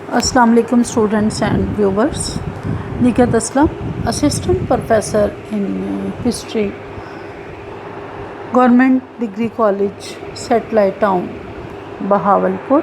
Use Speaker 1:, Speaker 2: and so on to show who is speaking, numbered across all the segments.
Speaker 1: Assalamu alaikum students and viewers. Nikat Aslam, Assistant Professor in History, Government Degree College, Satellite Town, Bahawalpur.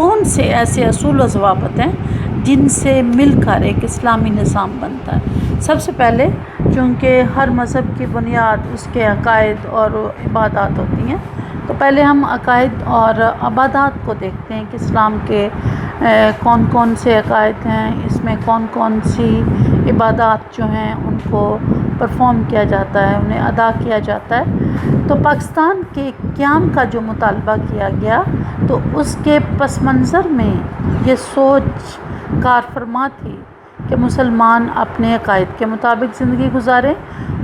Speaker 1: کون سے ایسے اصول و ضوابط ہیں جن سے مل کر ایک اسلامی نظام بنتا ہے؟ سب سے پہلے چونکہ ہر مذہب کی بنیاد اس کے عقائد اور عبادات ہوتی ہیں، تو پہلے ہم عقائد اور عبادات کو دیکھتے ہیں کہ اسلام کے کون کون سے عقائد ہیں، اس میں کون کون سی عبادات جو ہیں ان کو پرفارم کیا جاتا ہے، انہیں ادا کیا جاتا ہے۔ تو پاکستان کے قیام کا جو مطالبہ کیا گیا تو اس کے پس منظر میں یہ سوچ کار فرما تھی کہ مسلمان اپنے عقائد کے مطابق زندگی گزاریں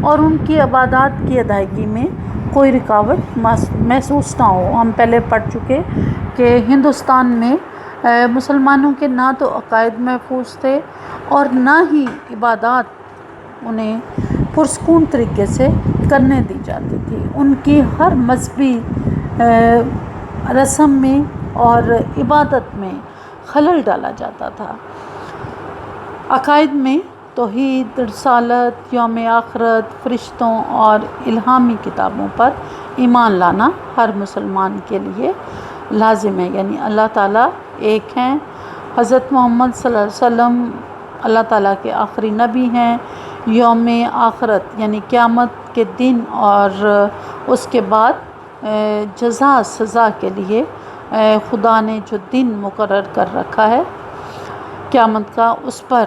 Speaker 1: اور ان کی عبادات کی ادائیگی میں کوئی رکاوٹ محسوس نہ ہو۔ ہم پہلے پڑھ چکے کہ ہندوستان میں مسلمانوں کے نہ تو عقائد محفوظ تھے اور نہ ہی عبادات انہیں پرسکون طریقے سے کرنے دی جاتی تھی۔ ان کی ہر مذہبی رسم میں اور عبادت میں خلل ڈالا جاتا تھا۔ عقائد میں توحید، رسالت، یوم آخرت، فرشتوں اور الہامی کتابوں پر ایمان لانا ہر مسلمان کے لیے لازم ہے، یعنی اللہ تعالیٰ ایک ہیں، حضرت محمد صلی اللہ علیہ وسلم اللہ تعالیٰ کے آخری نبی ہیں، یوم آخرت یعنی قیامت کے دن اور اس کے بعد جزا سزا کے لیے خدا نے جو دن مقرر کر رکھا ہے قیامت کا، اس پر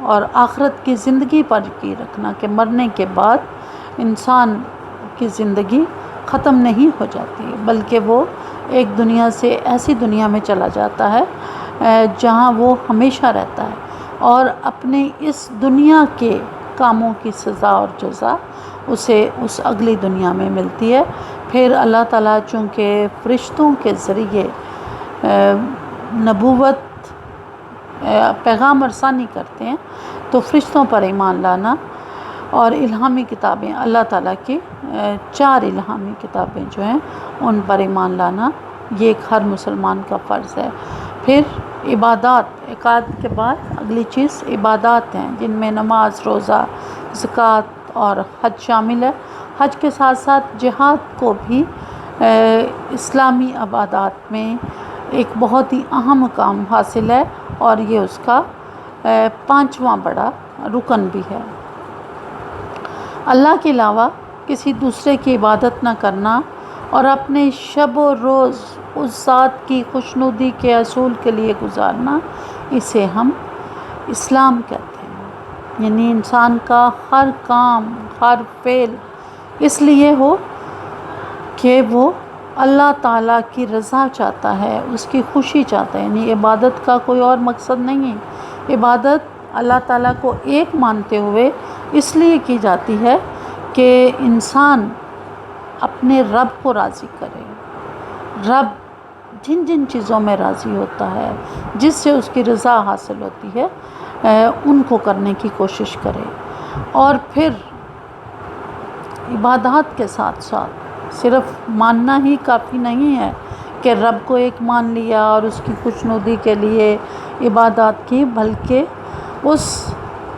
Speaker 1: اور آخرت کی زندگی پر یقین رکھنا کہ مرنے کے بعد انسان کی زندگی ختم نہیں ہو جاتی بلکہ وہ ایک دنیا سے ایسی دنیا میں چلا جاتا ہے جہاں وہ ہمیشہ رہتا ہے اور اپنے اس دنیا کے کاموں کی سزا اور جزا اسے اس اگلی دنیا میں ملتی ہے۔ پھر اللہ تعالیٰ چونکہ فرشتوں کے ذریعے نبوت پیغام رسانی کرتے ہیں تو فرشتوں پر ایمان لانا اور الہامی کتابیں اللہ تعالیٰ کی 4 الہامی کتابیں جو ہیں ان پر ایمان لانا یہ ایک ہر مسلمان کا فرض ہے۔ پھر عبادات، عقائد کے بعد اگلی چیز عبادات ہیں جن میں نماز، روزہ، زکوٰۃ اور حج شامل ہے۔ حج کے ساتھ ساتھ جہاد کو بھی اسلامی عبادات میں ایک بہت ہی اہم مقام حاصل ہے اور یہ اس کا 5واں بڑا رکن بھی ہے۔ اللہ کے علاوہ کسی دوسرے کی عبادت نہ کرنا اور اپنے شب و روز اس ذات کی خوشنودی کے اصول کے لیے گزارنا، اسے ہم اسلام کہتے ہیں۔ یعنی انسان کا ہر کام، ہر فعل اس لیے ہو کہ وہ اللہ تعالیٰ کی رضا چاہتا ہے، اس کی خوشی چاہتا ہے، یعنی عبادت کا کوئی اور مقصد نہیں ہے۔ عبادت اللہ تعالیٰ کو ایک مانتے ہوئے اس لیے کی جاتی ہے کہ انسان اپنے رب کو راضی کرے۔ رب جن جن چیزوں میں راضی ہوتا ہے، جس سے اس کی رضا حاصل ہوتی ہے، ان کو کرنے کی کوشش کرے۔ اور پھر عبادات کے ساتھ ساتھ صرف ماننا ہی کافی نہیں ہے کہ رب کو ایک مان لیا اور اس کی خوشنودی کے لیے عبادات کی، بلکہ اس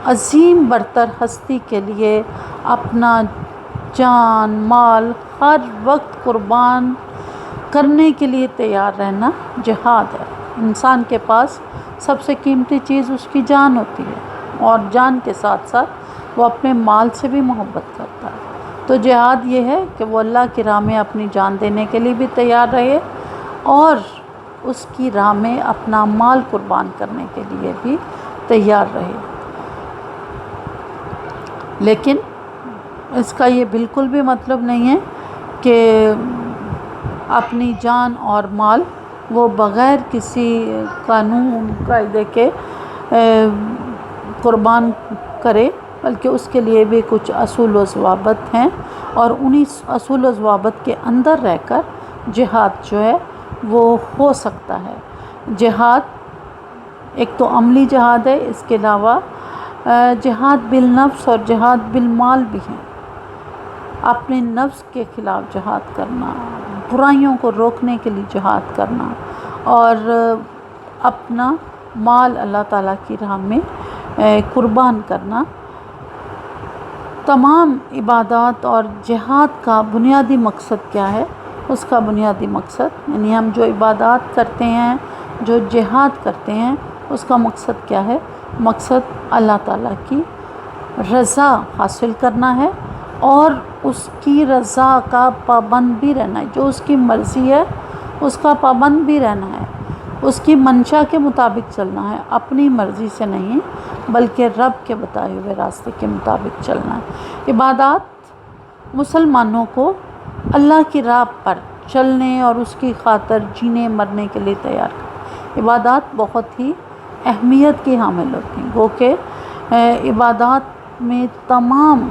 Speaker 1: عظیم برتر ہستی کے لیے اپنا جان مال ہر وقت قربان کرنے کے لیے تیار رہنا جہاد ہے۔ انسان کے پاس سب سے قیمتی چیز اس کی جان ہوتی ہے اور جان کے ساتھ ساتھ وہ اپنے مال سے بھی محبت کرتا ہے۔ تو جہاد یہ ہے کہ وہ اللہ کی راہ میں اپنی جان دینے کے لیے بھی تیار رہے اور اس کی راہ میں اپنا مال قربان کرنے کے لیے بھی تیار رہے۔ لیکن اس کا یہ بالکل بھی مطلب نہیں ہے کہ اپنی جان اور مال وہ بغیر کسی قانون قاعدے کے قربان کرے، بلکہ اس کے لیے بھی کچھ اصول و ضوابط ہیں اور انہی اصول و ضوابط کے اندر رہ کر جہاد جو ہے وہ ہو سکتا ہے۔ جہاد ایک تو عملی جہاد ہے، اس کے علاوہ جہاد بالنفس اور جہاد بالمال بھی ہیں۔ اپنے نفس کے خلاف جہاد کرنا، برائیوں کو روکنے کے لیے جہاد کرنا اور اپنا مال اللہ تعالیٰ کی راہ میں قربان کرنا، تمام عبادات اور جہاد کا بنیادی مقصد کیا ہے؟ اس کا بنیادی مقصد یعنی ہم جو عبادات کرتے ہیں جو جہاد کرتے ہیں اس کا مقصد کیا ہے؟ مقصد اللہ تعالیٰ کی رضا حاصل کرنا ہے اور اس کی رضا کا پابند بھی رہنا ہے، جو اس کی مرضی ہے اس کا پابند بھی رہنا ہے، اس کی منشا کے مطابق چلنا ہے، اپنی مرضی سے نہیں بلکہ رب کے بتائے ہوئے راستے کے مطابق چلنا ہے۔ عبادات مسلمانوں کو اللہ کی راہ پر چلنے اور اس کی خاطر جینے مرنے کے لیے تیار کریں۔ عبادات بہت ہی اہمیت کی حامل ہوتی ہیں، گو کہ عبادات میں تمام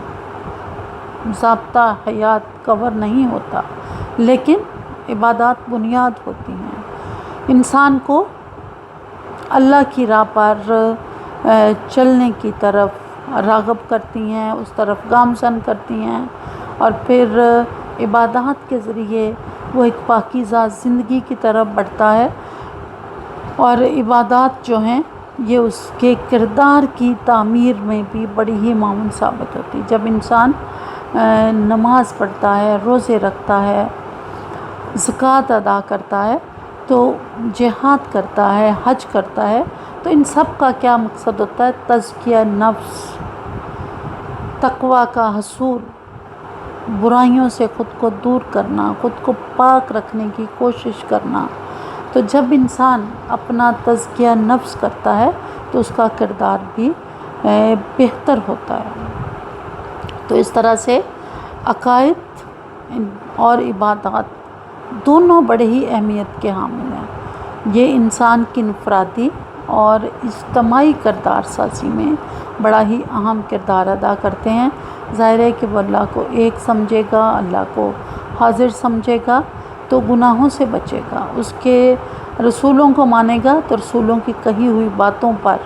Speaker 1: ضابطہ حیات کور نہیں ہوتا، لیکن عبادات بنیاد ہوتی ہیں، انسان کو اللہ کی راہ پر چلنے کی طرف راغب کرتی ہیں، اس طرف گامزن کرتی ہیں، اور پھر عبادات کے ذریعے وہ ایک پاکیزہ زندگی کی طرف بڑھتا ہے، اور عبادات جو ہیں یہ اس کے کردار کی تعمیر میں بھی بڑی ہی معاون ثابت ہوتی ہے۔ جب انسان نماز پڑھتا ہے، روزے رکھتا ہے، زکوٰۃ ادا کرتا ہے، تو جہاد کرتا ہے، حج کرتا ہے، تو ان سب کا کیا مقصد ہوتا ہے؟ تزکیہ نفس، تقویٰ کا حصول، برائیوں سے خود کو دور کرنا، خود کو پاک رکھنے کی کوشش کرنا۔ تو جب انسان اپنا تزکیہ نفس کرتا ہے تو اس کا کردار بھی بہتر ہوتا ہے۔ تو اس طرح سے عقائد اور عبادات دونوں بڑے ہی اہمیت کے حامل ہیں، یہ انسان کی انفرادی اور اجتماعی کردار سازی میں بڑا ہی اہم کردار ادا کرتے ہیں۔ ظاہر ہے کہ وہ اللہ کو ایک سمجھے گا، اللہ کو حاضر سمجھے گا تو گناہوں سے بچے گا، اس کے رسولوں کو مانے گا تو رسولوں کی کہی ہوئی باتوں پر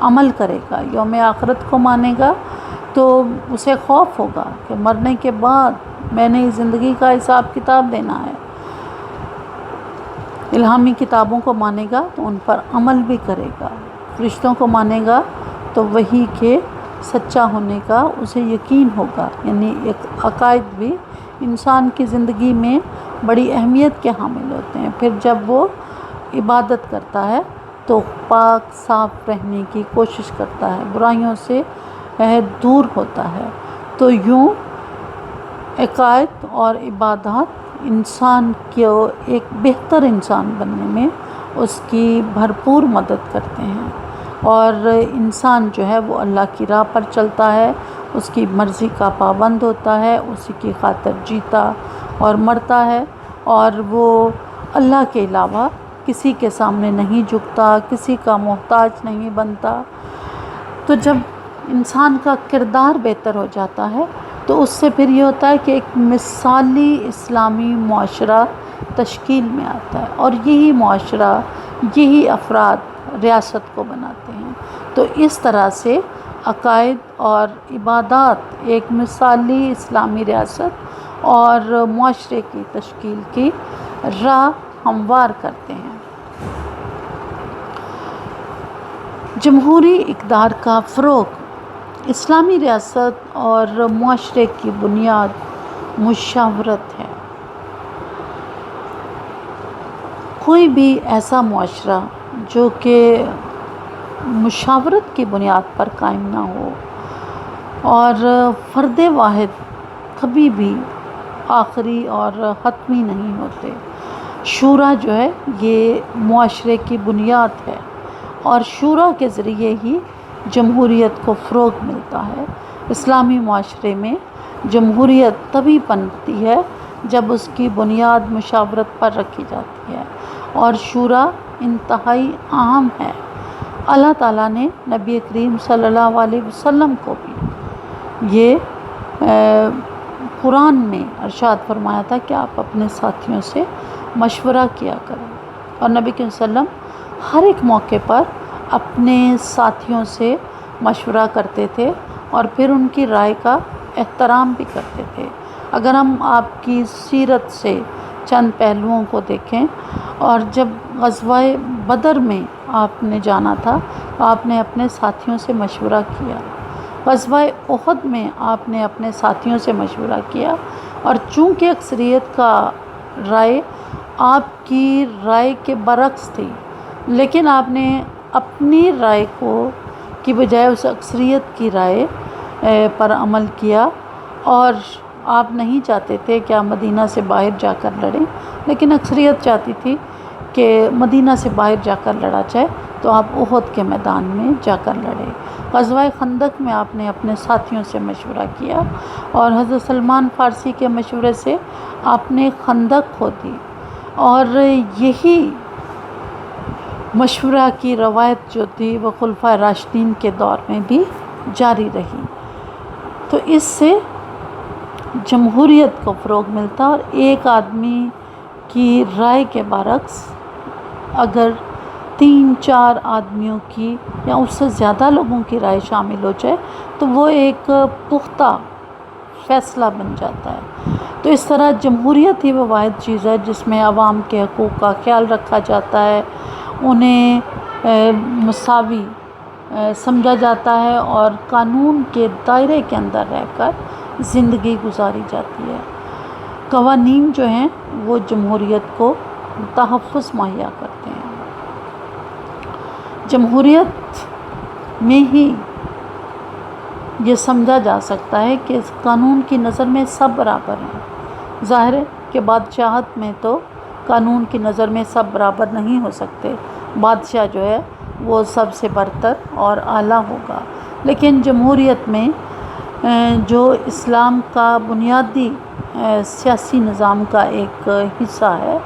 Speaker 1: عمل کرے گا، یوم آخرت کو مانے گا تو اسے خوف ہوگا کہ مرنے کے بعد میں نے اس زندگی کا حساب کتاب دینا ہے۔ الہامی کتابوں کو مانے گا تو ان پر عمل بھی کرے گا، فرشتوں کو مانے گا تو وحی کے سچا ہونے کا اسے یقین ہوگا۔ یعنی ایک عقائد بھی انسان کی زندگی میں بڑی اہمیت کے حامل ہوتے ہیں۔ پھر جب وہ عبادت کرتا ہے تو پاک صاف رہنے کی کوشش کرتا ہے، برائیوں سے دور ہوتا ہے۔ تو یوں عقائد اور عبادات انسان کو ایک بہتر انسان بننے میں اس کی بھرپور مدد کرتے ہیں، اور انسان جو ہے وہ اللہ کی راہ پر چلتا ہے، اس کی مرضی کا پابند ہوتا ہے، اسی کی خاطر جیتا اور مرتا ہے، اور وہ اللہ کے علاوہ کسی کے سامنے نہیں جھکتا، کسی کا محتاج نہیں بنتا۔ تو جب انسان کا کردار بہتر ہو جاتا ہے تو اس سے پھر یہ ہوتا ہے کہ ایک مثالی اسلامی معاشرہ تشکیل میں آتا ہے، اور یہی معاشرہ، یہی افراد ریاست کو بناتے ہیں۔ تو اس طرح سے عقائد اور عبادات ایک مثالی اسلامی ریاست اور معاشرے کی تشکیل کی راہ ہموار کرتے ہیں۔ جمہوری اقدار کا فروغ۔ اسلامی ریاست اور معاشرے کی بنیاد مشاورت ہے۔ کوئی بھی ایسا معاشرہ جو کہ مشاورت کی بنیاد پر قائم نہ ہو، اور فرد واحد کبھی بھی آخری اور حتمی نہیں ہوتے۔ شورا جو ہے یہ معاشرے کی بنیاد ہے، اور شورا کے ذریعے ہی جمہوریت کو فروغ ملتا ہے۔ اسلامی معاشرے میں جمہوریت تبھی پنپتی ہے جب اس کی بنیاد مشاورت پر رکھی جاتی ہے، اور شورا انتہائی اہم ہے۔ اللہ تعالیٰ نے نبی کریم صلی اللہ علیہ وسلم کو بھی یہ قرآن میں ارشاد فرمایا تھا کہ آپ اپنے ساتھیوں سے مشورہ کیا کریں، اور نبی کریم صلی اللہ علیہ وسلم ہر ایک موقع پر اپنے ساتھیوں سے مشورہ کرتے تھے، اور پھر ان کی رائے کا احترام بھی کرتے تھے۔ اگر ہم آپ کی سیرت سے چند پہلوؤں کو دیکھیں، اور جب غزوہ بدر میں آپ نے جانا تھا تو آپ نے اپنے ساتھیوں سے مشورہ کیا، غزوہ احد میں آپ نے اپنے ساتھیوں سے مشورہ کیا، اور چونکہ اکثریت کا رائے آپ کی رائے کے برعکس تھی لیکن آپ نے اپنی رائے کی بجائے اس اکثریت کی رائے پر عمل کیا، اور آپ نہیں چاہتے تھے کہ آپ مدینہ سے باہر جا کر لڑیں، لیکن اکثریت چاہتی تھی کہ مدینہ سے باہر جا کر لڑا جائے، تو آپ احد کے میدان میں جا کر لڑے۔ غزوہ خندق میں آپ نے اپنے ساتھیوں سے مشورہ کیا، اور حضرت سلمان فارسی کے مشورے سے آپ نے خندق کھودی، اور یہی مشورہ کی روایت جو تھی وہ خلفائے راشدین کے دور میں بھی جاری رہی۔ تو اس سے جمہوریت کو فروغ ملتا، اور ایک آدمی کی رائے کے برعکس اگر 3-4 آدمیوں کی یا اس سے زیادہ لوگوں کی رائے شامل ہو جائے تو وہ ایک پختہ فیصلہ بن جاتا ہے۔ تو اس طرح جمہوریت ہی وہ واحد چیز ہے جس میں عوام کے حقوق کا خیال رکھا جاتا ہے، انہیں مساوی سمجھا جاتا ہے، اور قانون کے دائرے کے اندر رہ کر زندگی گزاری جاتی ہے۔ قوانین جو ہیں وہ جمہوریت کو تحفظ مہیا کرتے ہیں۔ جمہوریت میں ہی یہ سمجھا جا سکتا ہے کہ قانون کی نظر میں سب برابر ہیں۔ ظاہر ہے کہ بادشاہت میں تو قانون کی نظر میں سب برابر نہیں ہو سکتے، بادشاہ جو ہے وہ سب سے برتر اور اعلیٰ ہوگا، لیکن جمہوریت میں جو اسلام کا بنیادی سیاسی نظام کا ایک حصہ ہے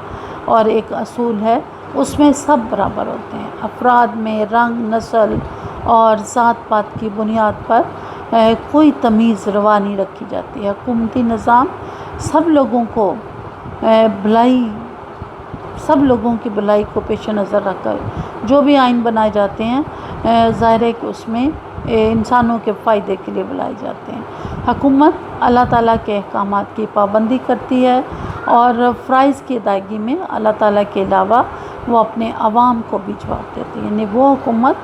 Speaker 1: اور ایک اصول ہے، اس میں سب برابر ہوتے ہیں۔ افراد میں رنگ، نسل اور ذات پات کی بنیاد پر کوئی تمیز روا نہیں رکھی جاتی ہے۔ حکومتی نظام سب لوگوں کی بھلائی کو پیش نظر رکھ کر جو بھی آئین بنائے جاتے ہیں، ظاہر ہے کہ اس میں انسانوں کے فائدے کے لیے بنائے جاتے ہیں۔ حکومت اللہ تعالیٰ کے احکامات کی پابندی کرتی ہے، اور فرائض کی ادائیگی میں اللہ تعالیٰ کے علاوہ وہ اپنے عوام کو بھی جواب دیتی ہے۔ یعنی وہ حکومت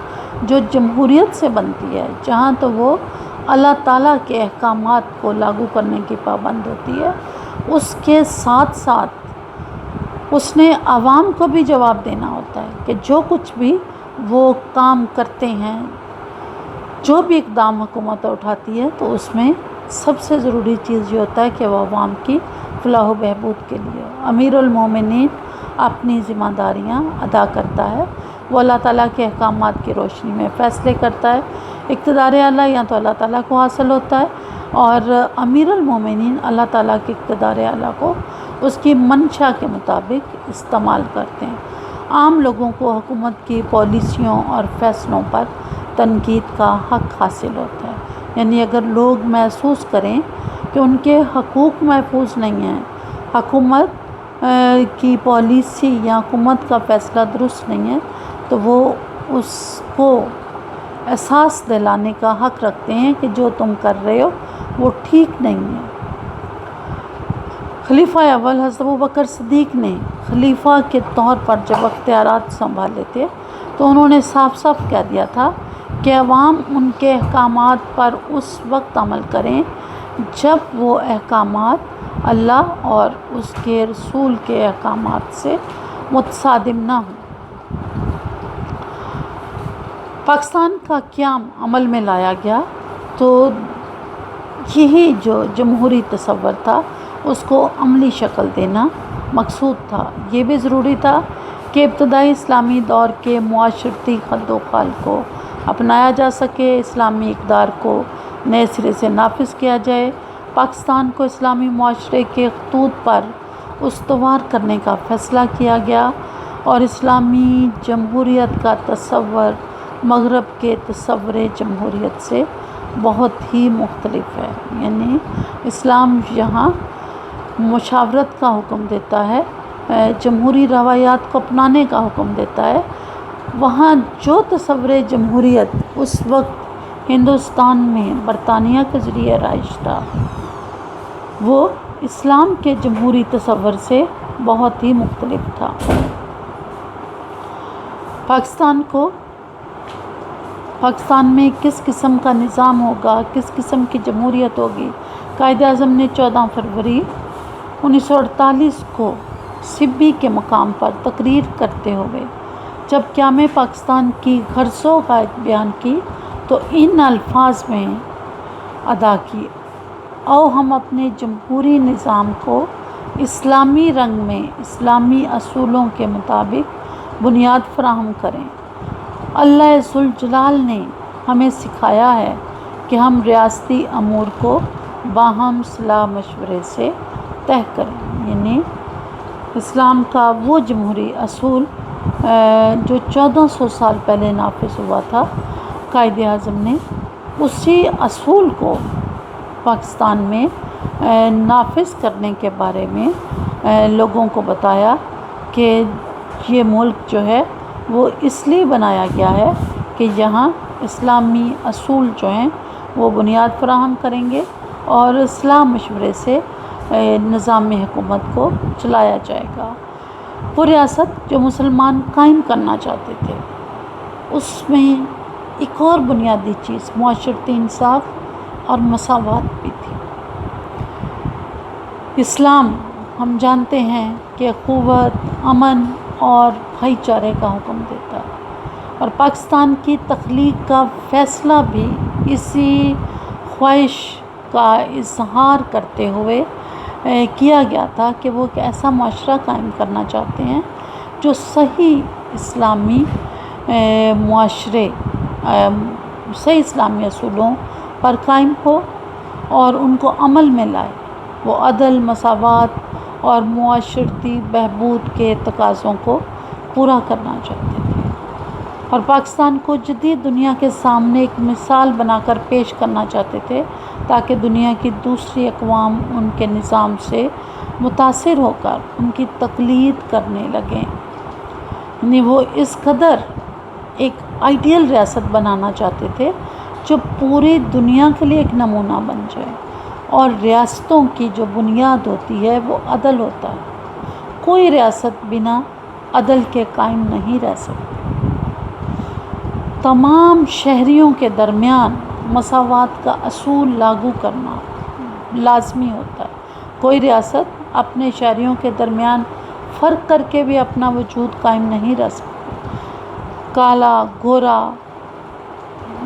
Speaker 1: جو جمہوریت سے بنتی ہے، جہاں تو وہ اللہ تعالیٰ کے احکامات کو لاگو کرنے کی پابند ہوتی ہے، اس کے ساتھ ساتھ اس نے عوام کو بھی جواب دینا ہوتا ہے کہ جو کچھ بھی وہ کام کرتے ہیں، جو بھی اقدام حکومت اٹھاتی ہے، تو اس میں سب سے ضروری چیز یہ ہوتا ہے کہ وہ عوام کی فلاح و بہبود کے لیے ہو۔ امیر المومنین اپنی ذمہ داریاں ادا کرتا ہے، وہ اللہ تعالیٰ کے احکامات کی روشنی میں فیصلے کرتا ہے۔ اقتدار اعلیٰ یا تو اللہ تعالیٰ کو حاصل ہوتا ہے، اور امیر المومنین اللہ تعالیٰ کے اقتدار اعلیٰ کو اس کی منشا کے مطابق استعمال کرتے ہیں۔ عام لوگوں کو حکومت کی پالیسیوں اور فیصلوں پر تنقید کا حق حاصل ہوتا ہے۔ یعنی اگر لوگ محسوس کریں کہ ان کے حقوق محفوظ نہیں ہیں، حکومت کی پالیسی یا حکومت کا فیصلہ درست نہیں ہے، تو وہ اس کو احساس دلانے کا حق رکھتے ہیں کہ جو تم کر رہے ہو وہ ٹھیک نہیں ہے۔ خلیفہ اول حضرت ابوبکر صدیق نے خلیفہ کے طور پر جب اختیارات سنبھالے تھے تو انہوں نے صاف صاف کہہ دیا تھا کہ عوام ان کے احکامات پر اس وقت عمل کریں جب وہ احکامات اللہ اور اس کے رسول کے احکامات سے متصادم نہ ہوں۔ پاکستان کا قیام عمل میں لایا گیا تو یہی جو جمہوری تصور تھا اس کو عملی شکل دینا مقصود تھا۔ یہ بھی ضروری تھا کہ ابتدائی اسلامی دور کے معاشرتی خد و خال کو اپنایا جا سکے، اسلامی اقدار کو نئے سرے سے نافذ کیا جائے، پاکستان کو اسلامی معاشرے کے خطوط پر استوار کرنے کا فیصلہ کیا گیا، اور اسلامی جمہوریت کا تصور مغرب کے تصور جمہوریت سے بہت ہی مختلف ہے۔ یعنی اسلام یہاں مشاورت کا حکم دیتا ہے، جمہوری روایات کو اپنانے کا حکم دیتا ہے، وہاں جو تصور جمہوریت اس وقت ہندوستان میں برطانیہ کے ذریعے رائج تھا، وہ اسلام کے جمہوری تصور سے بہت ہی مختلف تھا۔ پاکستان میں کس قسم کا نظام ہوگا، کس قسم کی جمہوریت ہوگی، قائد اعظم نے 14 فروری 1948 کو سبی کے مقام پر تقریر کرتے ہوئے جب قیام پاکستان کی غرضوں کا بیان کی تو ان الفاظ میں ادا کی: آؤ ہم اپنے جمہوری نظام کو اسلامی رنگ میں اسلامی اصولوں کے مطابق بنیاد فراہم کریں۔ اللہ ذوالجلال نے ہمیں سکھایا ہے کہ ہم ریاستی امور کو باہم صلاح مشورے سے طے کریں، یعنی اسلام کا وہ جمہوری اصول جو 1400 سال پہلے نافذ ہوا تھا، قائد اعظم نے اسی اصول کو پاکستان میں نافذ کرنے کے بارے میں لوگوں کو بتایا کہ یہ ملک جو ہے وہ اس لیے بنایا گیا ہے کہ یہاں اسلامی اصول جو ہیں وہ بنیاد فراہم کریں گے اور اصلاح مشورے سے نظام حکومت کو چلایا جائے گا۔ وہ ریاست جو مسلمان قائم کرنا چاہتے تھے، اس میں ایک اور بنیادی چیز معاشرتی انصاف اور مساوات بھی تھی۔ اسلام ہم جانتے ہیں کہ قوت، امن اور بھائی چارے کا حکم دیتا ہے، اور پاکستان کی تخلیق کا فیصلہ بھی اسی خواہش کا اظہار کرتے ہوئے کیا گیا تھا کہ وہ ایک ایسا معاشرہ قائم کرنا چاہتے ہیں جو صحیح اسلامی معاشرے، صحیح اسلامی اصولوں پر قائم ہو اور ان کو عمل میں لائے۔ وہ عدل، مساوات اور معاشرتی بہبود کے تقاضوں کو پورا کرنا چاہتے تھے، اور پاکستان کو جدید دنیا کے سامنے ایک مثال بنا کر پیش کرنا چاہتے تھے تاکہ دنیا کی دوسری اقوام ان کے نظام سے متاثر ہو کر ان کی تقلید کرنے لگیں۔ یعنی وہ اس قدر ایک آئیڈیل ریاست بنانا چاہتے تھے جو پوری دنیا کے لیے ایک نمونہ بن جائے، اور ریاستوں کی جو بنیاد ہوتی ہے وہ عدل ہوتا ہے۔ کوئی ریاست بنا عدل کے قائم نہیں رہ سکتی۔ تمام شہریوں کے درمیان مساوات کا اصول لاگو کرنا لازمی ہوتا ہے۔ کوئی ریاست اپنے شہریوں کے درمیان فرق کر کے بھی اپنا وجود قائم نہیں رہ سکتی۔ کالا، گورا،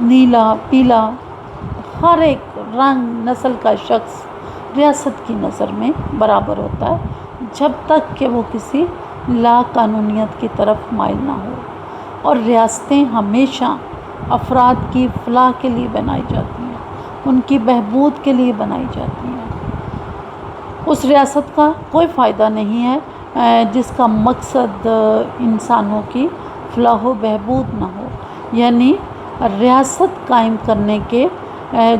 Speaker 1: نیلا، پیلا، ہر ایک رنگ نسل کا شخص ریاست کی نظر میں برابر ہوتا ہے جب تک کہ وہ کسی لا قانونیت کی طرف مائل نہ ہو، اور ریاستیں ہمیشہ افراد کی فلاح کے لیے بنائی جاتی ہیں، ان کی بہبود کے لیے بنائی جاتی ہیں۔ اس ریاست کا کوئی فائدہ نہیں ہے جس کا مقصد انسانوں کی فلاح و بہبود نہ ہو۔ یعنی ریاست قائم کرنے کے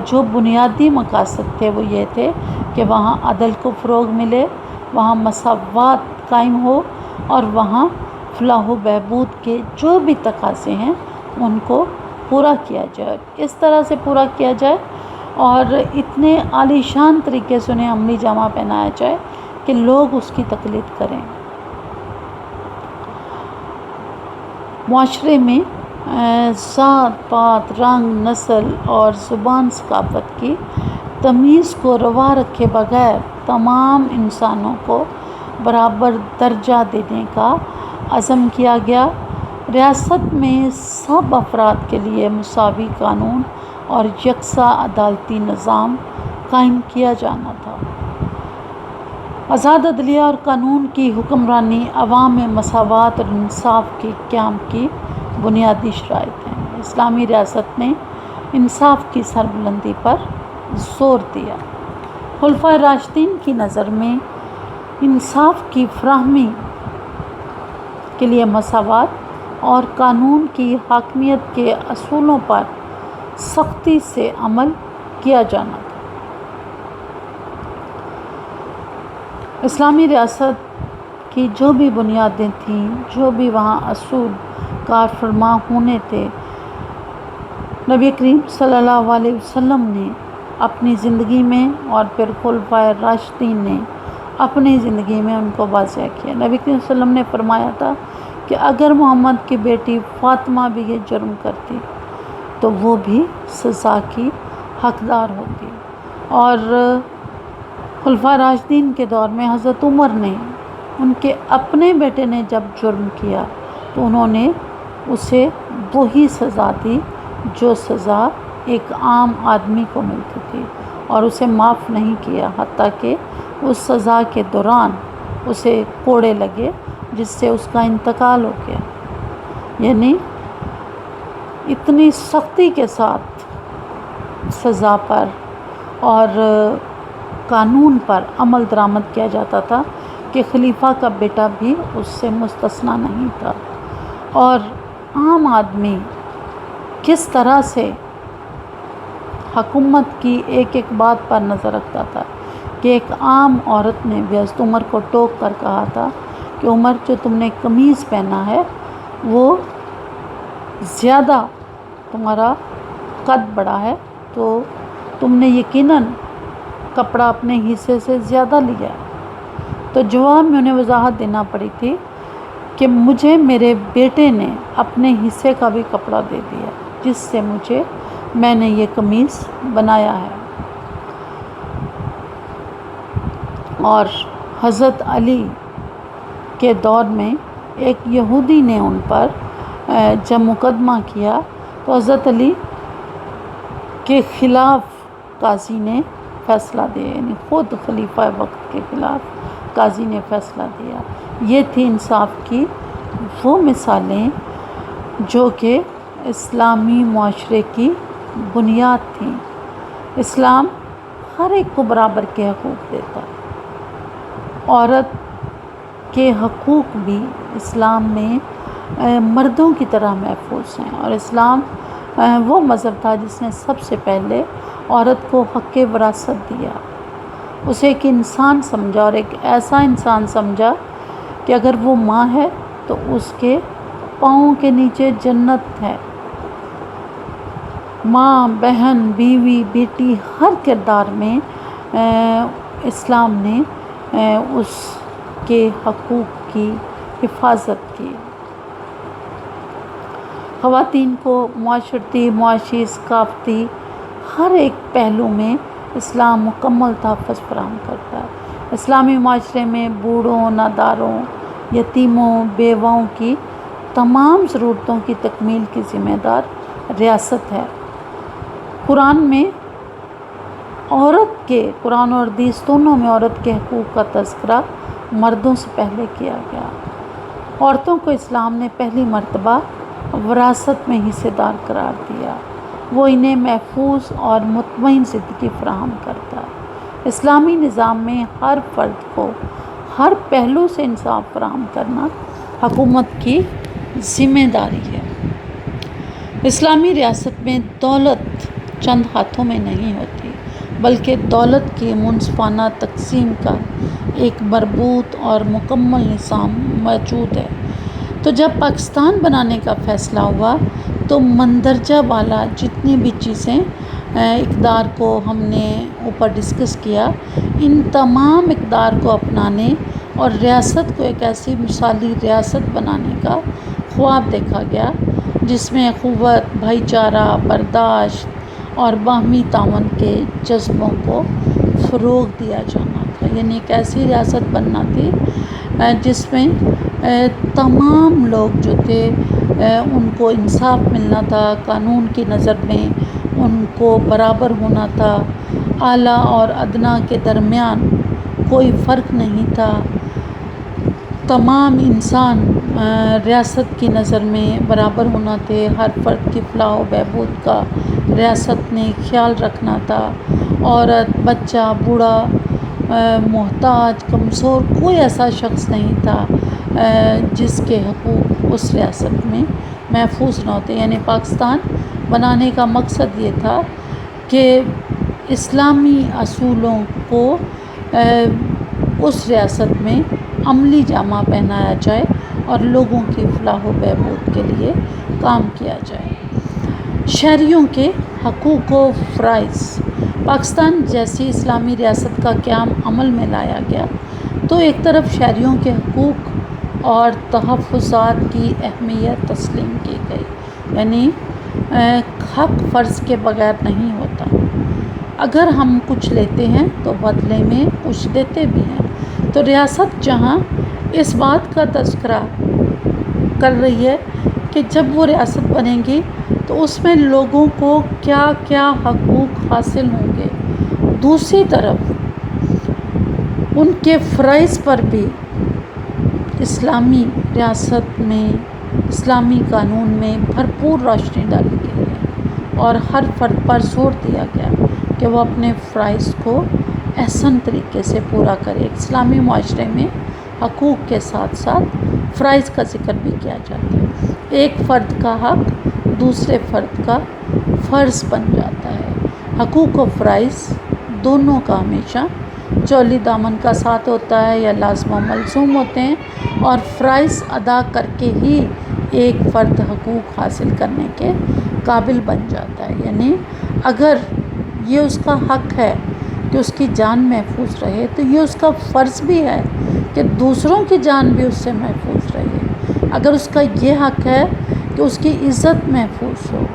Speaker 1: جو بنیادی مقاصد تھے وہ یہ تھے کہ وہاں عدل کو فروغ ملے، وہاں مساوات قائم ہو، اور وہاں فلاح و بہبود کے جو بھی تقاضے ہیں ان کو پورا کیا جائے، اس طرح سے پورا کیا جائے اور اتنے عالی شان طریقے سے انہیں عملی جامہ پہنایا جائے کہ لوگ اس کی تقلید کریں۔ معاشرے میں ذات پات، رنگ، نسل اور زبان، ثقافت کی تمیز کو روا رکھے بغیر تمام انسانوں کو برابر درجہ دینے کا عزم کیا گیا۔ ریاست میں سب افراد کے لیے مساوی قانون اور یکساں عدالتی نظام قائم کیا جانا تھا۔ آزاد عدلیہ اور قانون کی حکمرانی عوام میں مساوات اور انصاف کے قیام کی بنیادی شرائط ہیں۔ اسلامی ریاست نے انصاف کی سربلندی پر زور دیا۔ خلفائے راشدین کی نظر میں انصاف کی فراہمی کے لیے مساوات اور قانون کی حاکمیت کے اصولوں پر سختی سے عمل کیا جانا تھا۔ اسلامی ریاست کی جو بھی بنیادیں تھیں، جو بھی وہاں اصول کار فرما ہونے تھے، نبی کریم صلی اللہ علیہ وسلم نے اپنی زندگی میں اور پھر خلفائے راشدین نے اپنی زندگی میں ان کو واضح کیا۔ نبی کریم صلی اللہ علیہ وسلم نے فرمایا تھا کہ اگر محمد کی بیٹی فاطمہ بھی یہ جرم کرتی تو وہ بھی سزا کی حقدار ہوتی، اور خلفائے راشدین کے دور میں حضرت عمر نے، ان کے اپنے بیٹے نے جب جرم کیا تو انہوں نے اسے وہی سزا دی جو سزا ایک عام آدمی کو ملتی تھی، اور اسے معاف نہیں کیا، حتیٰ کہ اس سزا کے دوران اسے کوڑے لگے جس سے اس کا انتقال ہو گیا۔ یعنی اتنی سختی کے ساتھ سزا پر اور قانون پر عمل درآمد کیا جاتا تھا کہ خلیفہ کا بیٹا بھی اس سے مستثنیٰ نہیں تھا۔ اور عام آدمی کس طرح سے حکومت کی ایک ایک بات پر نظر رکھتا تھا کہ ایک عام عورت نے بھی حضرت عمر کو ٹوک کر کہا تھا کہ عمر، جو تم نے قمیض پہنا ہے وہ زیادہ تمہارا قد بڑا ہے، تو تم نے یقیناً کپڑا اپنے حصے سے زیادہ لیا ہے۔ تو جواب میں انہیں وضاحت دینا پڑی تھی کہ مجھے میرے بیٹے نے اپنے حصے کا بھی کپڑا دے دیا جس سے میں نے یہ قمیض بنایا ہے۔ اور حضرت علی کے دور میں ایک یہودی نے ان پر جب مقدمہ کیا تو حضرت علی کے خلاف قاضی نے فیصلہ دیا، یعنی خود خلیفہ وقت کے خلاف قاضی نے فیصلہ دیا۔ یہ تھی انصاف کی وہ مثالیں جو کہ اسلامی معاشرے کی بنیاد تھیں۔ اسلام ہر ایک کو برابر کے حقوق دیتا ہے۔ عورت کے حقوق بھی اسلام میں مردوں کی طرح محفوظ ہیں، اور اسلام وہ مذہب تھا جس نے سب سے پہلے عورت کو حق وراثت دیا، اسے ایک انسان سمجھا، اور ایک ایسا انسان سمجھا کہ اگر وہ ماں ہے تو اس کے پاؤں کے نیچے جنت ہے۔ ماں، بہن، بیوی، بیٹی، ہر کردار میں اسلام نے اس کے حقوق کی حفاظت کی۔ خواتین کو معاشرتی، معاشی، ثقافتی ہر ایک پہلو میں اسلام مکمل تحفظ فراہم کرتا ہے۔ اسلامی معاشرے میں بوڑھوں، ناداروں، یتیموں، بیواؤں کی تمام ضرورتوں کی تکمیل کی ذمہ دار ریاست ہے۔ قرآن میں قرآن اور حدیث دونوں میں عورت کے حقوق کا تذکرہ مردوں سے پہلے کیا گیا۔ عورتوں کو اسلام نے پہلی مرتبہ وراثت میں حصے دار قرار دیا، وہ انہیں محفوظ اور مطمئن زندگی فراہم کرتا ہے۔ اسلامی نظام میں ہر فرد کو ہر پہلو سے انصاف فراہم کرنا حکومت کی ذمہ داری ہے۔ اسلامی ریاست میں دولت چند ہاتھوں میں نہیں ہوتی، بلکہ دولت کی منصفانہ تقسیم کا ایک مربوط اور مکمل نظام موجود ہے۔ تو جب پاکستان بنانے کا فیصلہ ہوا تو مندرجہ بالا جتنی بھی چیزیں اقدار کو ہم نے اوپر ڈسکس کیا، ان تمام اقدار کو اپنانے اور ریاست کو ایک ایسی مثالی ریاست بنانے کا خواب دیکھا گیا جس میں قوت، بھائی چارہ، برداشت اور باہمی تعاون کے جذبوں کو فروغ دیا جانا تھا۔ یعنی ایک ایسی ریاست بننا تھی جس میں تمام لوگ جو تھے ان کو انصاف ملنا تھا، قانون کی نظر میں ان کو برابر ہونا تھا، اعلیٰ اور ادنیٰ کے درمیان کوئی فرق نہیں تھا، تمام انسان ریاست کی نظر میں برابر ہونا تھے، ہر فرد کی فلاح و بہبود کا ریاست نے خیال رکھنا تھا، عورت، بچہ، بوڑھا، محتاج، کمزور کوئی ایسا شخص نہیں تھا جس کے حقوق اس ریاست میں محفوظ نہ ہوتے۔ یعنی پاکستان بنانے کا مقصد یہ تھا کہ اسلامی اصولوں کو اس ریاست میں عملی جامہ پہنایا جائے اور لوگوں کی فلاح و بہبود کے لیے کام کیا جائے۔ شہریوں کے حقوق و فرائض۔ پاکستان جیسی اسلامی ریاست کا قیام عمل میں لایا گیا تو ایک طرف شہریوں کے حقوق اور تحفظات کی اہمیت تسلیم کی گئی، یعنی حق فرض کے بغیر نہیں ہوتا، اگر ہم کچھ لیتے ہیں تو بدلے میں کچھ دیتے بھی ہیں۔ تو ریاست جہاں اس بات کا تذکرہ کر رہی ہے کہ جب وہ ریاست بنے گی تو اس میں لوگوں کو کیا کیا حقوق حاصل ہوں گے، دوسری طرف ان کے فرائض پر بھی اسلامی ریاست میں، اسلامی قانون میں بھرپور روشنی ڈالی گئی ہے اور ہر فرد پر زور دیا گیا کہ وہ اپنے فرائض کو احسن طریقے سے پورا کرے۔ اسلامی معاشرے میں حقوق کے ساتھ ساتھ فرائض کا ذکر بھی کیا جاتا ہے۔ ایک فرد کا حق دوسرے فرد کا فرض بن جاتا ہے۔ حقوق و فرائض دونوں کا ہمیشہ چولی دامن کا ساتھ ہوتا ہے یا لازم و ملزوم ہوتے ہیں، اور فرائض ادا کر کے ہی ایک فرد حقوق حاصل کرنے کے قابل بن جاتا ہے۔ یعنی اگر یہ اس کا حق ہے کہ اس کی جان محفوظ رہے، تو یہ اس کا فرض بھی ہے کہ دوسروں کی جان بھی اس سے محفوظ رہے۔ اگر اس کا یہ حق ہے کہ اس کی عزت محفوظ ہو،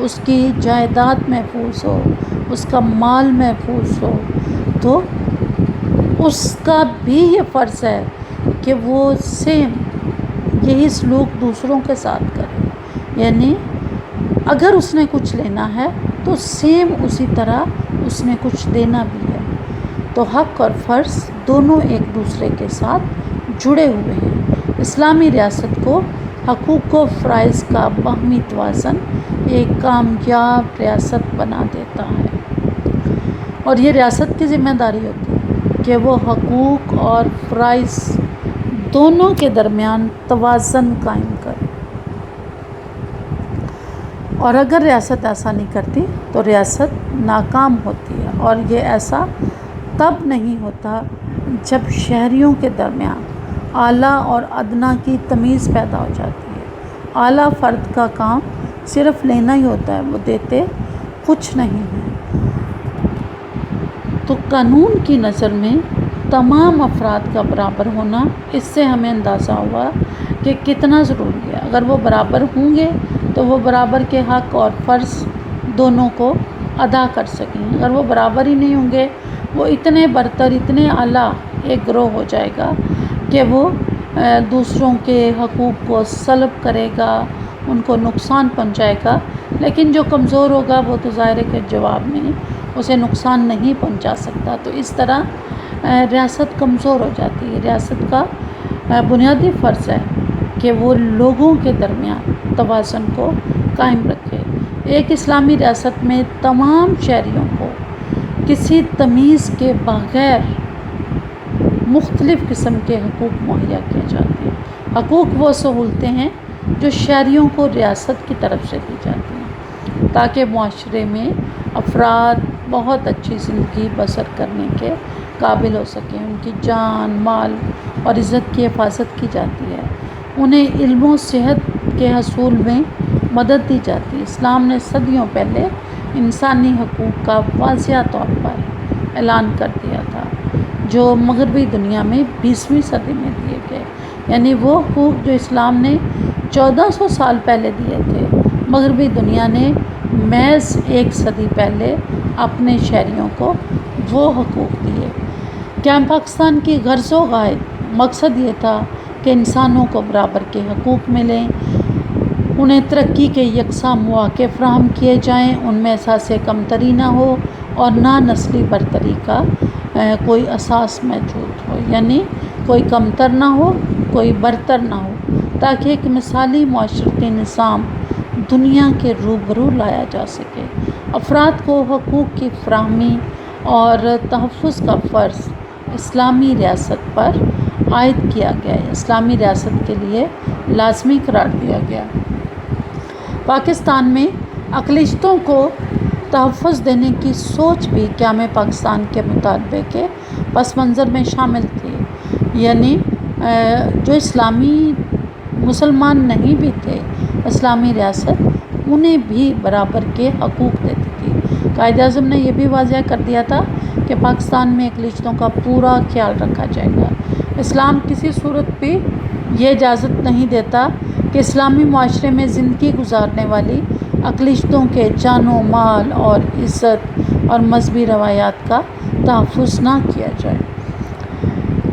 Speaker 1: اس کی جائیداد محفوظ ہو، اس کا مال محفوظ ہو، تو اس کا بھی یہ فرض ہے کہ وہ سیم یہی سلوک دوسروں کے ساتھ کرے۔ یعنی اگر اس نے کچھ لینا ہے تو سیم اسی طرح اس نے کچھ دینا بھی ہے۔ تو حق اور فرض دونوں ایک دوسرے کے ساتھ جڑے ہوئے ہیں۔ اسلامی ریاست کو حقوق و فرائض کا باہمی توازن ایک کامیاب ریاست بنا دیتا ہے، اور یہ ریاست کی ذمہ داری ہوتی ہے کہ وہ حقوق اور فرائض دونوں کے درمیان توازن قائم کرے، اور اگر ریاست ایسا نہیں کرتی تو ریاست ناکام ہوتی ہے۔ اور یہ ایسا تب نہیں ہوتا جب شہریوں کے درمیان اعلیٰ اور ادنیٰ کی تمیز پیدا ہو جاتی ہے۔ اعلیٰ فرد کا کام صرف لینا ہی ہوتا ہے، وہ دیتے کچھ نہیں ہے۔ تو قانون کی نظر میں تمام افراد کا برابر ہونا، اس سے ہمیں اندازہ ہوا کہ کتنا ضروری ہے۔ اگر وہ برابر ہوں گے تو وہ برابر کے حق اور فرض دونوں کو ادا کر سکیں گے۔ اگر وہ برابر ہی نہیں ہوں گے، وہ اتنے برتر، اتنے اعلیٰ ایک گروہ ہو جائے گا کہ وہ دوسروں کے حقوق کو سلب کرے گا، ان کو نقصان پہنچائے گا۔ لیکن جو کمزور ہوگا وہ تو ظاہر ہے کہ جواب میں اسے نقصان نہیں پہنچا سکتا۔ تو اس طرح ریاست کمزور ہو جاتی ہے۔ ریاست کا بنیادی فرض ہے کہ وہ لوگوں کے درمیان توازن کو قائم رکھے۔ ایک اسلامی ریاست میں تمام شہریوں کو کسی تمیز کے بغیر مختلف قسم کے حقوق مہیا کیے جاتے ہیں۔ حقوق وہ سہولتیں ہیں جو شہریوں کو ریاست کی طرف سے دی جاتی ہیں تاکہ معاشرے میں افراد بہت اچھی زندگی بسر کرنے کے قابل ہو سکیں۔ ان کی جان، مال اور عزت کی حفاظت کی جاتی ہے، انہیں علم و صحت کے حصول میں مدد دی جاتی ہے۔ اسلام نے صدیوں پہلے انسانی حقوق کا واضح طور پر اعلان کر دیا تھا، جو مغربی دنیا میں 20ویں صدی میں دیے گئے۔ یعنی وہ حقوق جو اسلام نے 1400 سال پہلے دیے تھے، مغربی دنیا نے محض 1 صدی پہلے اپنے شہریوں کو وہ حقوق دیے۔ کیا پاکستان کی غرض و غائب مقصد یہ تھا کہ انسانوں کو برابر کے حقوق ملیں، انہیں ترقی کے یکساں مواقع فراہم کیے جائیں، ان میں احساس کمتری نہ ہو اور نہ نسلی برتری کا کوئی اساس موجود ہو۔ یعنی کوئی کمتر نہ ہو، کوئی برتر نہ ہو، تاکہ ایک مثالی معاشرتی نظام دنیا کے روبرو لایا جا سکے۔ افراد کو حقوق کی فراہمی اور تحفظ کا فرض اسلامی ریاست پر عائد کیا گیا ہے، اسلامی ریاست کے لیے لازمی قرار دیا گیا۔ پاکستان میں اقلیتوں کو تحفظ دینے کی سوچ بھی قیام پاکستان کے مطالبے کے پس منظر میں شامل تھی۔ یعنی جو اسلامی مسلمان نہیں بھی تھے، اسلامی ریاست انہیں بھی برابر کے حقوق دیتی تھی۔ قائد اعظم نے یہ بھی واضح کر دیا تھا کہ پاکستان میں اقلیتوں کا پورا خیال رکھا جائے گا۔ اسلام کسی صورت بھی یہ اجازت نہیں دیتا کہ اسلامی معاشرے میں زندگی گزارنے والی اقلیتوں کے جان و مال اور عزت اور مذہبی روایات کا تحفظ نہ کیا جائے۔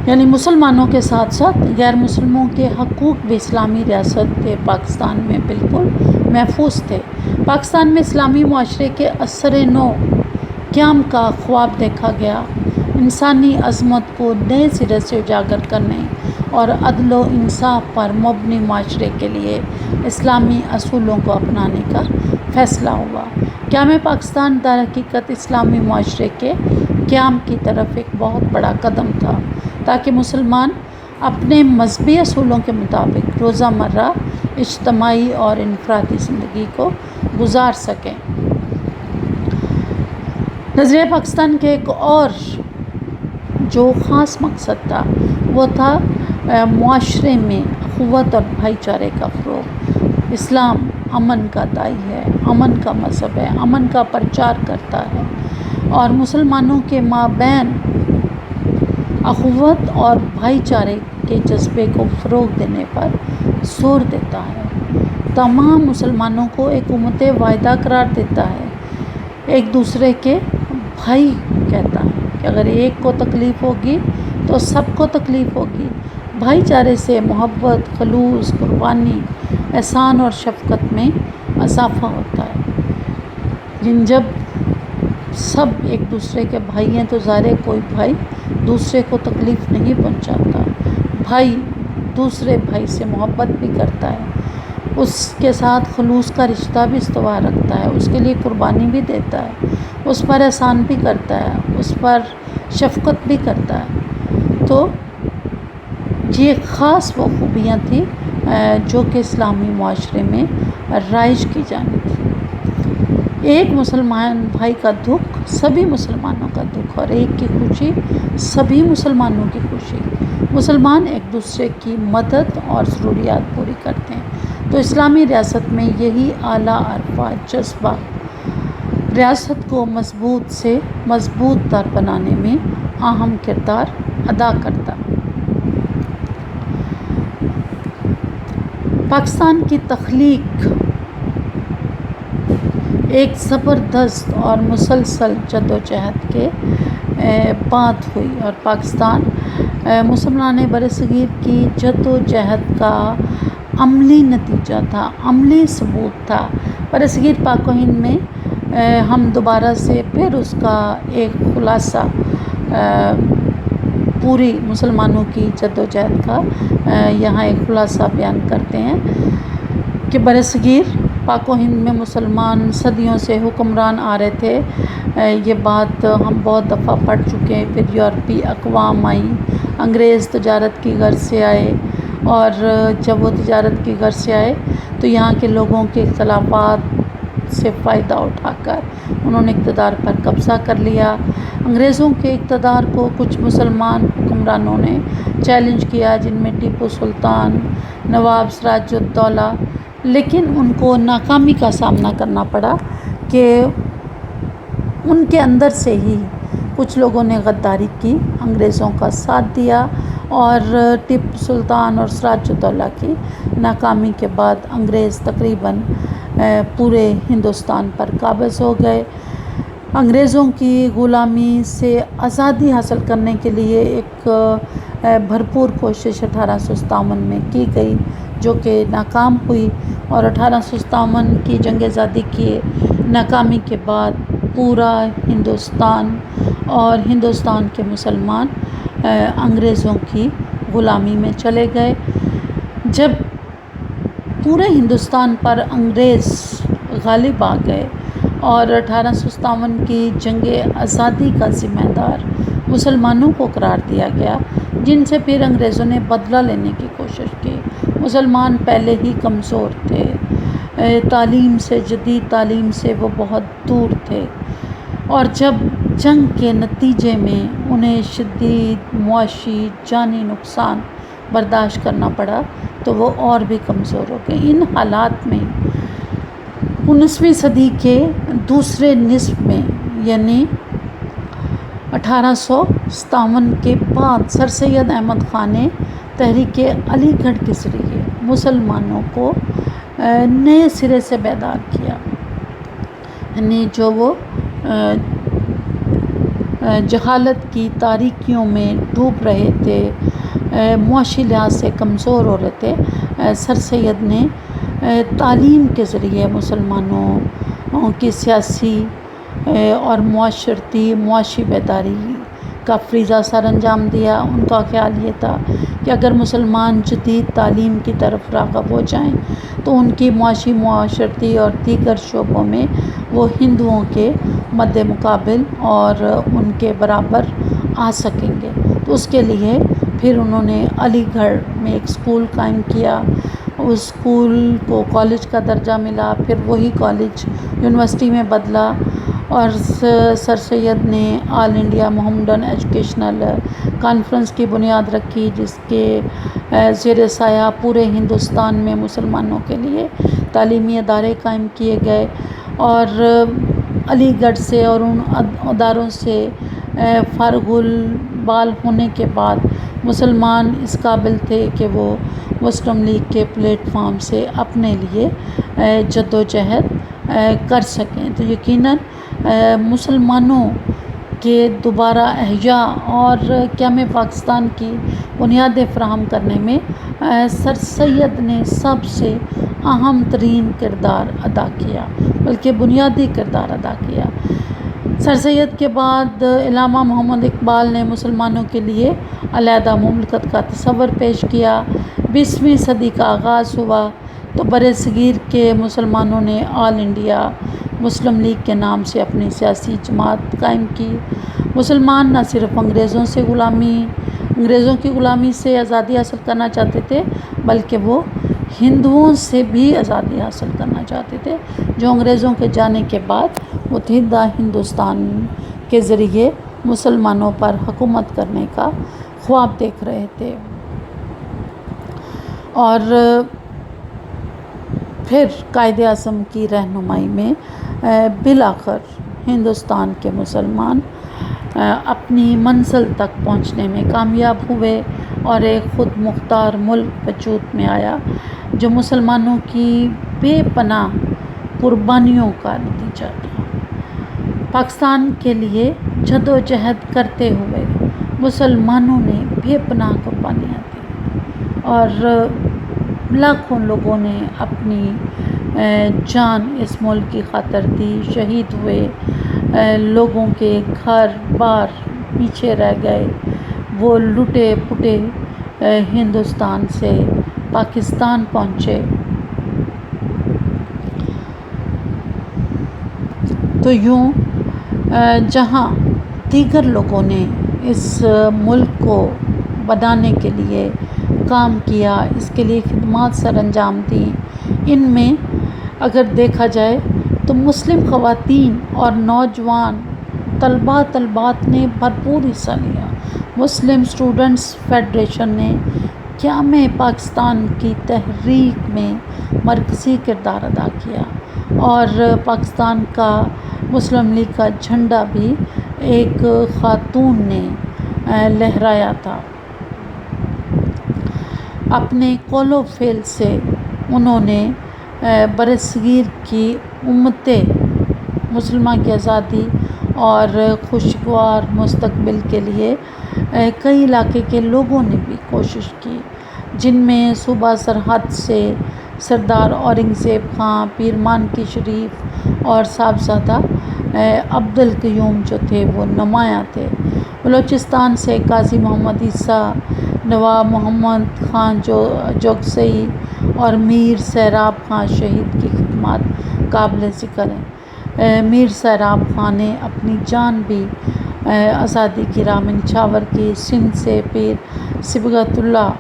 Speaker 1: یعنی مسلمانوں کے ساتھ ساتھ غیر مسلموں کے حقوق بھی اسلامی ریاست پاکستان میں بالکل محفوظ تھے۔ پاکستان میں اسلامی معاشرے کے اثر نو قیام کا خواب دیکھا گیا، انسانی عظمت کو نئے سرے سے اجاگر کرنے اور عدل و انصاف پر مبنی معاشرے کے لیے اسلامی اصولوں کو اپنانے کا فیصلہ ہوا۔ قیام پاکستان در حقیقت اسلامی معاشرے کے قیام کی طرف ایک بہت بڑا قدم تھا تاکہ مسلمان اپنے مذہبی اصولوں کے مطابق روزہ مرہ اجتماعی اور انفرادی زندگی کو گزار سکیں۔ نظریہ پاکستان کے ایک اور جو خاص مقصد تھا وہ تھا معاشرے میں اخوت اور بھائی چارے کا فروغ۔ اسلام امن کا داعی ہے، امن کا مذہب ہے، امن کا پرچار کرتا ہے اور مسلمانوں کے مابین اخوت اور بھائی چارے کے جذبے کو فروغ دینے پر زور دیتا ہے، تمام مسلمانوں کو ایک امت واحدہ قرار دیتا ہے، ایک دوسرے کے بھائی کہتا ہے کہ اگر ایک کو تکلیف ہوگی تو سب کو تکلیف ہوگی۔ بھائی چارے سے محبت، خلوص، قربانی، احسان اور شفقت میں اضافہ ہوتا ہے۔ جب سب ایک دوسرے کے بھائی ہیں تو ظاہر ہے کوئی بھائی دوسرے کو تکلیف نہیں پہنچاتا، بھائی دوسرے بھائی سے محبت بھی کرتا ہے، اس کے ساتھ خلوص کا رشتہ بھی استوار رکھتا ہے، اس کے لیے قربانی بھی دیتا ہے، اس پر احسان بھی کرتا ہے، اس پر شفقت بھی کرتا ہے۔ تو یہ خاص وہ خوبیاں تھیں جو کہ اسلامی معاشرے میں رائج کی جانی تھی۔ ایک مسلمان بھائی کا دکھ سبھی مسلمانوں کا دکھ اور ایک کی خوشی سبھی مسلمانوں کی خوشی۔ مسلمان ایک دوسرے کی مدد اور ضروریات پوری کرتے ہیں۔ تو اسلامی ریاست میں یہی اعلیٰ عرفہ جذبہ ریاست کو مضبوط سے مضبوط تر بنانے میں اہم کردار ادا کرتا۔ پاکستان کی تخلیق ایک زبردست اور مسلسل جدوجہد کے بعد ہوئی اور پاکستان مسلمان برصغیر کی جدوجہد کا عملی نتیجہ تھا، عملی ثبوت تھا۔ برصغیر پاک و ہند میں ہم دوبارہ سے پھر اس کا ایک خلاصہ پوری مسلمانوں کی جدوجہد کا یہاں ایک خلاصہ بیان کرتے ہیں کہ برصغیر پاک و ہند میں مسلمان صدیوں سے حکمران آ رہے تھے۔ یہ بات ہم بہت دفعہ پڑھ چکے ہیں۔ پھر یورپی اقوام آئیں، انگریز تجارت کی غرض سے آئے اور جب وہ تجارت کی غرض سے آئے تو یہاں کے لوگوں کے اختلافات سے فائدہ اٹھا کر انہوں نے اقتدار پر قبضہ کر لیا۔ انگریزوں کے اقتدار کو کچھ مسلمان حکمرانوں نے چیلنج کیا، جن میں ٹیپو سلطان، نواب سراج الدولہ، لیکن ان کو ناکامی کا سامنا کرنا پڑا کہ ان کے اندر سے ہی کچھ لوگوں نے غداری کی، انگریزوں کا ساتھ دیا اور ٹیپو سلطان اور سراج الدولہ کی ناکامی کے بعد انگریز تقریباً پورے ہندوستان پر قابض ہو گئے۔ انگریزوں کی غلامی سے آزادی حاصل کرنے کے لیے ایک بھرپور کوشش 1857 میں کی گئی جو کہ ناکام ہوئی اور 1857 کی جنگ آزادی کی ناکامی کے بعد پورا ہندوستان اور ہندوستان کے مسلمان انگریزوں کی غلامی میں چلے گئے۔ جب پورے ہندوستان پر انگریز غالب آ گئے اور 1857 کی جنگ آزادی کا ذمہ دار مسلمانوں کو قرار دیا گیا، جن سے پھر انگریزوں نے بدلہ لینے کی کوشش کی۔ مسلمان پہلے ہی کمزور تھے، تعلیم سے، جدید تعلیم سے وہ بہت دور تھے اور جب جنگ کے نتیجے میں انہیں شدید معاشی جانی نقصان برداشت کرنا پڑا تو وہ اور بھی کمزور ہو گئے۔ ان حالات میں 19ویں صدی کے دوسرے نصف میں یعنی 1857 کے بعد سر سید احمد خان نے تحریک علی گڑھ کے ذریعے مسلمانوں کو نئے سرے سے بیدار کیا، یعنی جو وہ جہالت کی تاریکیوں میں ڈوب رہے تھے، معاشی لحاظ سے کمزور ہو رہے تھے، سر سید نے تعلیم کے ذریعے مسلمانوں کی سیاسی اور معاشی بیداری کا فریضہ سر انجام دیا۔ ان کا خیال یہ تھا کہ اگر مسلمان جدید تعلیم کی طرف راغب ہو جائیں تو ان کی معاشرتی اور دیگر شعبوں میں وہ ہندوؤں کے مد مقابل اور ان کے برابر آ سکیں گے۔ تو اس کے لیے پھر انہوں نے علی گڑھ میں ایک اسکول قائم کیا، اس اسکول کو کالج کا درجہ ملا، پھر وہی کالج یونیورسٹی میں بدلا، اور سر سید نے آل انڈیا محمدن ایجوکیشنل کانفرنس کی بنیاد رکھی، جس کے زیر سایہ پورے ہندوستان میں مسلمانوں کے لیے تعلیمی ادارے قائم کیے گئے، اور علی گڑھ سے اور ان اداروں سے فارغ البال ہونے کے بعد مسلمان اس قابل تھے کہ وہ مسلم لیگ کے پلیٹ فارم سے اپنے لیے جد و جہد کر سکیں۔ تو یقیناً مسلمانوں کے دوبارہ احیاء اور قیام پاکستان کی بنیادیں فراہم کرنے میں سر سید نے سب سے اہم ترین کردار ادا کیا، بلکہ بنیادی کردار ادا کیا۔ سر سید کے بعد علامہ محمد اقبال نے مسلمانوں کے لیے علیحدہ مملکت کا تصور پیش کیا۔ 20ویں صدی کا آغاز ہوا تو برصغیر کے مسلمانوں نے آل انڈیا مسلم لیگ کے نام سے اپنی سیاسی جماعت قائم کی۔ مسلمان نہ صرف انگریزوں کی غلامی سے آزادی حاصل کرنا چاہتے تھے، بلکہ وہ ہندوؤں سے بھی آزادی حاصل کرنا چاہتے تھے، جو انگریزوں کے جانے کے بعد متحدہ ہندوستان کے ذریعے مسلمانوں پر حکومت کرنے کا خواب دیکھ رہے تھے۔ اور پھر قائد اعظم کی رہنمائی میں بالآخر ہندوستان کے مسلمان اپنی منزل تک پہنچنے میں کامیاب ہوئے، اور ایک خود مختار ملک وجود میں آیا جو مسلمانوں کی بے پناہ قربانیوں کا نتیجہ تھا۔ پاکستان کے لیے جد و جہد کرتے ہوئے مسلمانوں نے بے پناہ قربانیاں دیں، اور لاکھوں لوگوں نے اپنی جان اس ملک کی خاطر دی، شہید ہوئے، لوگوں کے گھر بار پیچھے رہ گئے، وہ لٹے پٹے ہندوستان سے پاکستان پہنچے۔ تو یوں جہاں دیگر لوگوں نے اس ملک کو بنانے کے لیے کام کیا، اس کے لیے خدمات سر انجام دیں، ان میں اگر دیکھا جائے تو مسلم خواتین اور نوجوان طلبات نے بھرپور حصہ لیا۔ مسلم اسٹوڈنٹس فیڈریشن نے قیام پاکستان کی تحریک میں مرکزی کردار ادا کیا، اور پاکستان کا مسلم لیگ کا جھنڈا بھی ایک خاتون نے لہرایا تھا۔ اپنے قول و فعل سے انہوں نے برصغیر کی امت مسلمہ کی آزادی اور خوشگوار مستقبل کے لیے کئی علاقے کے لوگوں نے بھی کوشش کی، جن میں صوبہ سرحد سے سردار اورنگزیب خان، پیر مانکی شریف اور صاحبزادہ عبدالقیوم جو تھے وہ نمایاں تھے۔ بلوچستان سے قاضی محمد عیسیٰ، نواب محمد خان جوگسئی اور میر سیراب خان شہید کی خدمات قابل ذکر ہیں۔ میر سیراب خان نے اپنی جان بھی آزادی کی راہ میں نچھاور کی۔ سندھ سے پیر صبغت اللہ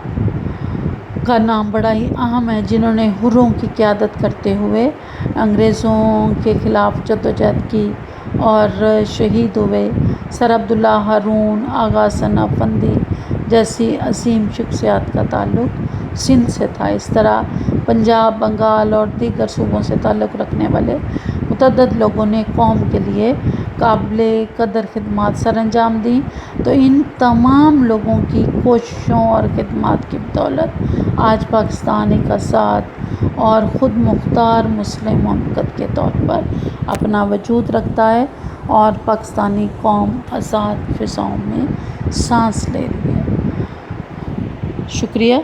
Speaker 1: کا نام بڑا ہی اہم ہے، جنہوں نے حروں کی قیادت کرتے ہوئے انگریزوں کے خلاف جدوجہد کی اور شہید ہوئے۔ سر عبداللہ ہارون، آغا حسن افندی جیسی عظیم شخصیات کا تعلق سندھ سے تھا۔ اس طرح پنجاب، بنگال اور دیگر صوبوں سے تعلق رکھنے والے متعدد لوگوں نے قوم کے لیے قابل قدر خدمات سر انجام دیں۔ تو ان تمام لوگوں کی کوششوں اور خدمات کی بدولت آج پاکستان ایک آزاد اور خود مختار مسلم مملکت کے طور پر اپنا وجود رکھتا ہے، اور پاکستانی قوم آزاد فضاؤں میں سانس لے رہی ہے۔ شکریہ۔